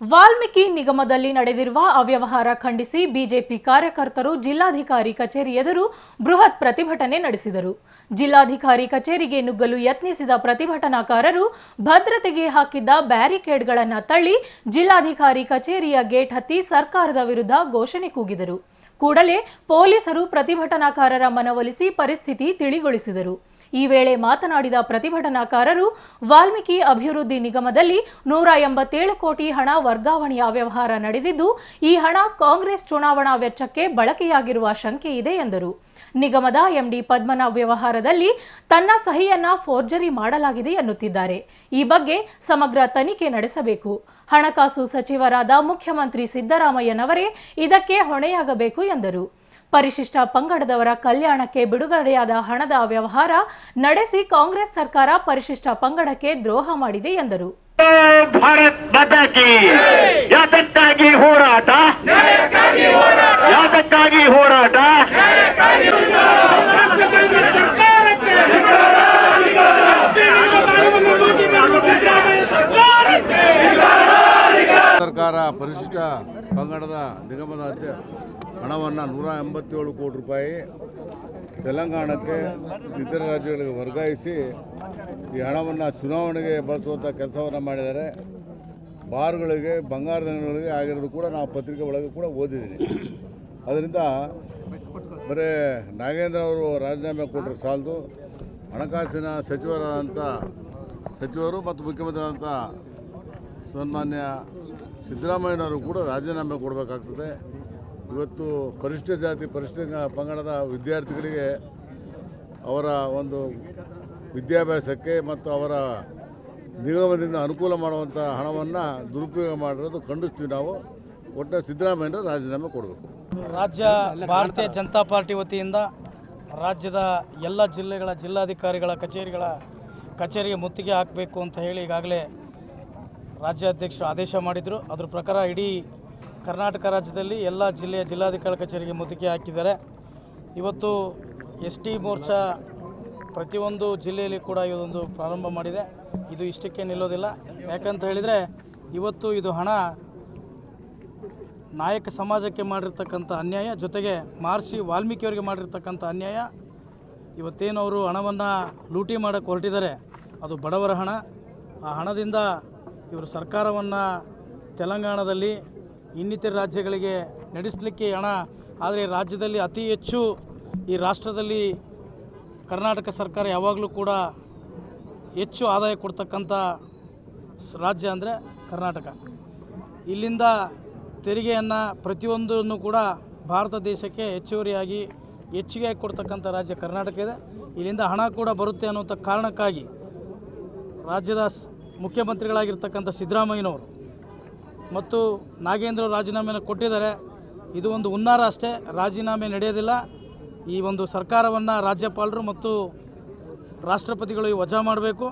ವಾಲ್ಮೀಕಿ ನಿಗಮದಲ್ಲಿ ನಡೆದಿರುವ ಅವ್ಯವಹಾರ ಖಂಡಿಸಿ ಬಿಜೆಪಿ ಕಾರ್ಯಕರ್ತರು ಜಿಲ್ಲಾಧಿಕಾರಿ ಕಚೇರಿ ಎದುರು ಬೃಹತ್ ಪ್ರತಿಭಟನೆ ನಡೆಸಿದರು. ಜಿಲ್ಲಾಧಿಕಾರಿ ಕಚೇರಿಗೆ ನುಗ್ಗಲು ಯತ್ನಿಸಿದ ಪ್ರತಿಭಟನಾಕಾರರು ಭದ್ರತೆಗೆ ಹಾಕಿದ್ದ ಬ್ಯಾರಿಕೇಡ್ಗಳನ್ನು ತಳ್ಳಿ ಜಿಲ್ಲಾಧಿಕಾರಿ ಕಚೇರಿಯ ಗೇಟ್ ಹತ್ತಿ ಸರ್ಕಾರದ ವಿರುದ್ಧ ಘೋಷಣೆ ಕೂಗಿದರು. ಕೂಡಲೇ ಪೊಲೀಸರು ಪ್ರತಿಭಟನಾಕಾರರ ಮನವೊಲಿಸಿ ಪರಿಸ್ಥಿತಿ ತಿಳಿಗೊಳಿಸಿದರು. ಈ ವೇಳೆ ಮಾತನಾಡಿದ ಪ್ರತಿಭಟನಾಕಾರರು ವಾಲ್ಮೀಕಿ ಅಭಿವೃದ್ಧಿ ನಿಗಮದಲ್ಲಿ 187 ಕೋಟಿ ಹಣ ವರ್ಗಾವಣೆಯ ವ್ಯವಹಾರ ನಡೆದಿದ್ದು, ಈ ಹಣ ಕಾಂಗ್ರೆಸ್ ಚುನಾವಣಾ ವೆಚ್ಚಕ್ಕೆ ಬಳಕೆಯಾಗಿರುವ ಶಂಕೆ ಇದೆ ಎಂದರು. ನಿಗಮದ ಎಂಡಿ ಪದ್ಮನಾಭ್ ವ್ಯವಹಾರದಲ್ಲಿ ತನ್ನ ಸಹಿಯನ್ನ ಫೋರ್ಜರಿ ಮಾಡಲಾಗಿದೆ ಎನ್ನುತ್ತಿದ್ದಾರೆ. ಈ ಬಗ್ಗೆ ಸಮಗ್ರ ತನಿಖೆ ನಡೆಸಬೇಕು. ಹಣಕಾಸು ಸಚಿವರಾದ ಮುಖ್ಯಮಂತ್ರಿ ಸಿದ್ದರಾಮಯ್ಯನವರೇ ಇದಕ್ಕೆ ಹೊಣೆಯಾಗಬೇಕು ಎಂದರು. ಪರಿಶಿಷ್ಟ ಪಂಗಡದವರ ಕಲ್ಯಾಣಕ್ಕೆ ಬಿಡುಗಡೆಯಾದ ಹಣದ ವ್ಯವಹಾರ ನಡೆಸಿ ಕಾಂಗ್ರೆಸ್ ಸರ್ಕಾರ ಪರಿಶಿಷ್ಟ ಪಂಗಡಕ್ಕೆ ದ್ರೋಹ ಮಾಡಿದೆ ಎಂದರು. ಭಾರತ್ ಮಾತಾ ಕಿ ಯಾತಕ್ಕಾಗಿ ಹೋರಾಟ, ಯಾತಕ್ಕಾಗಿ ಹೋರಾಟ. ಸರ್ಕಾರ ಪರಿಶಿಷ್ಟ ಪಂಗಡದ ನಿಗಮದ ಹಣವನ್ನು 187 ಕೋಟಿ ರೂಪಾಯಿ ತೆಲಂಗಾಣಕ್ಕೆ ಇತರ ರಾಜ್ಯಗಳಿಗೆ ವರ್ಗಾಯಿಸಿ ಈ ಹಣವನ್ನು ಚುನಾವಣೆಗೆ ಬಳಸುವಂಥ ಕೆಲಸವನ್ನು ಮಾಡಿದ್ದಾರೆ. ಬಾರ್ಗಳಿಗೆ, ಬಂಗಾರದ ಅಂಗಡಿಗಳಿಗೆ ಆಗಿರೋದು ಕೂಡ ನಾವು ಪತ್ರಿಕೆ ಒಳಗೆ ಕೂಡ ಓದಿದ್ದೀನಿ. ಅದರಿಂದ ಬರೀ ನಾಗೇಂದ್ರ ಅವರು ರಾಜೀನಾಮೆ ಕೊಟ್ಟರೆ ಸಾಲದು, ಹಣಕಾಸಿನ ಸಚಿವರು ಮತ್ತು ಮುಖ್ಯಮಂತ್ರಿ ಆದಂಥ ಸನ್ಮಾನ್ಯ ಸಿದ್ದರಾಮಯ್ಯನವರು ಕೂಡ ರಾಜೀನಾಮೆ ಕೊಡಬೇಕಾಗ್ತದೆ. ಇವತ್ತು ಪರಿಶಿಷ್ಟ ಜಾತಿ, ಪರಿಶಿಷ್ಟ ಪಂಗಡದ ವಿದ್ಯಾರ್ಥಿಗಳಿಗೆ ಅವರ ಒಂದು ವಿದ್ಯಾಭ್ಯಾಸಕ್ಕೆ ಮತ್ತು ಅವರ ನಿಗಮದಿಂದ ಅನುಕೂಲ ಮಾಡುವಂಥ ಹಣವನ್ನು ದುರುಪಯೋಗ ಮಾಡಿರೋದು ಖಂಡಿಸ್ತೀವಿ. ನಾವು ಒಟ್ಟು ಸಿದ್ದರಾಮಯ್ಯನವರು ರಾಜೀನಾಮೆ ಕೊಡಬೇಕು. ರಾಜ್ಯ ಭಾರತೀಯ ಜನತಾ ಪಾರ್ಟಿ ವತಿಯಿಂದ ರಾಜ್ಯದ ಎಲ್ಲ ಜಿಲ್ಲೆಗಳ ಜಿಲ್ಲಾಧಿಕಾರಿಗಳ ಕಚೇರಿಗೆ ಮುತ್ತಿಗೆ ಹಾಕಬೇಕು ಅಂತ ಹೇಳಿ ಈಗಾಗಲೇ ರಾಜ್ಯಾಧ್ಯಕ್ಷರು ಆದೇಶ ಮಾಡಿದರು. ಅದರ ಪ್ರಕಾರ ಇಡೀ ಕರ್ನಾಟಕ ರಾಜ್ಯದಲ್ಲಿ ಎಲ್ಲ ಜಿಲ್ಲೆಯ ಜಿಲ್ಲಾಧಿಕಾರಿ ಕಚೇರಿಗೆ ಮುತ್ತಿಗೆ ಹಾಕಿದ್ದಾರೆ. ಇವತ್ತು ಎಸ್ ಟಿ ಮೋರ್ಚಾ ಪ್ರತಿಯೊಂದು ಜಿಲ್ಲೆಯಲ್ಲಿ ಕೂಡ ಇದೊಂದು ಪ್ರಾರಂಭ ಮಾಡಿದೆ. ಇದು ಇಷ್ಟಕ್ಕೆ ನಿಲ್ಲೋದಿಲ್ಲ. ಯಾಕಂತ ಹೇಳಿದರೆ ಇವತ್ತು ಇದು ಹಣ ನಾಯಕ ಸಮಾಜಕ್ಕೆ ಮಾಡಿರ್ತಕ್ಕಂಥ ಅನ್ಯಾಯ, ಜೊತೆಗೆ ಮಹರ್ಷಿ ವಾಲ್ಮೀಕಿಯವರಿಗೆ ಮಾಡಿರ್ತಕ್ಕಂಥ ಅನ್ಯಾಯ. ಇವತ್ತೇನು ಅವರು ಹಣವನ್ನು ಲೂಟಿ ಮಾಡೋಕ್ಕೆ ಹೊರಟಿದ್ದಾರೆ, ಅದು ಬಡವರ ಹಣ. ಆ ಹಣದಿಂದ ಇವರು ಸರ್ಕಾರವನ್ನು ತೆಲಂಗಾಣದಲ್ಲಿ ಇನ್ನಿತರ ರಾಜ್ಯಗಳಿಗೆ ನಡೆಸಲಿಕ್ಕೆ ಹಣ. ಆದರೆ ರಾಜ್ಯದಲ್ಲಿ ಅತಿ ಹೆಚ್ಚು ಈ ರಾಷ್ಟ್ರದಲ್ಲಿ ಕರ್ನಾಟಕ ಸರ್ಕಾರ ಯಾವಾಗಲೂ ಕೂಡ ಹೆಚ್ಚು ಆದಾಯ ಕೊಡ್ತಕ್ಕಂಥ ರಾಜ್ಯ ಅಂದರೆ ಕರ್ನಾಟಕ. ಇಲ್ಲಿಂದ ತೆರಿಗೆಯನ್ನು ಪ್ರತಿಯೊಂದನ್ನು ಕೂಡ ಭಾರತ ದೇಶಕ್ಕೆ ಹೆಚ್ಚುವರಿಯಾಗಿ ಹೆಚ್ಚಿಗೆ ಕೊಡ್ತಕ್ಕಂಥ ರಾಜ್ಯ ಕರ್ನಾಟಕ ಇದೆ. ಇಲ್ಲಿಂದ ಹಣ ಕೂಡ ಬರುತ್ತೆ ಅನ್ನುವಂಥ ಕಾರಣಕ್ಕಾಗಿ ರಾಜ್ಯದ ಮುಖ್ಯಮಂತ್ರಿಗಳಾಗಿರ್ತಕ್ಕಂಥ ಸಿದ್ದರಾಮಯ್ಯನವರು ಮತ್ತು ನಾಗೇಂದ್ರ ರಾಜೀನಾಮೆಯನ್ನು ಕೊಟ್ಟಿದ್ದಾರೆ. ಇದು ಒಂದು ಹುನ್ನಾರ ಅಷ್ಟೇ, ರಾಜೀನಾಮೆ ನಡೆಯೋದಿಲ್ಲ. ಈ ಒಂದು ಸರ್ಕಾರವನ್ನು ರಾಜ್ಯಪಾಲರು ಮತ್ತು ರಾಷ್ಟ್ರಪತಿಗಳು ವಜಾ ಮಾಡಬೇಕು.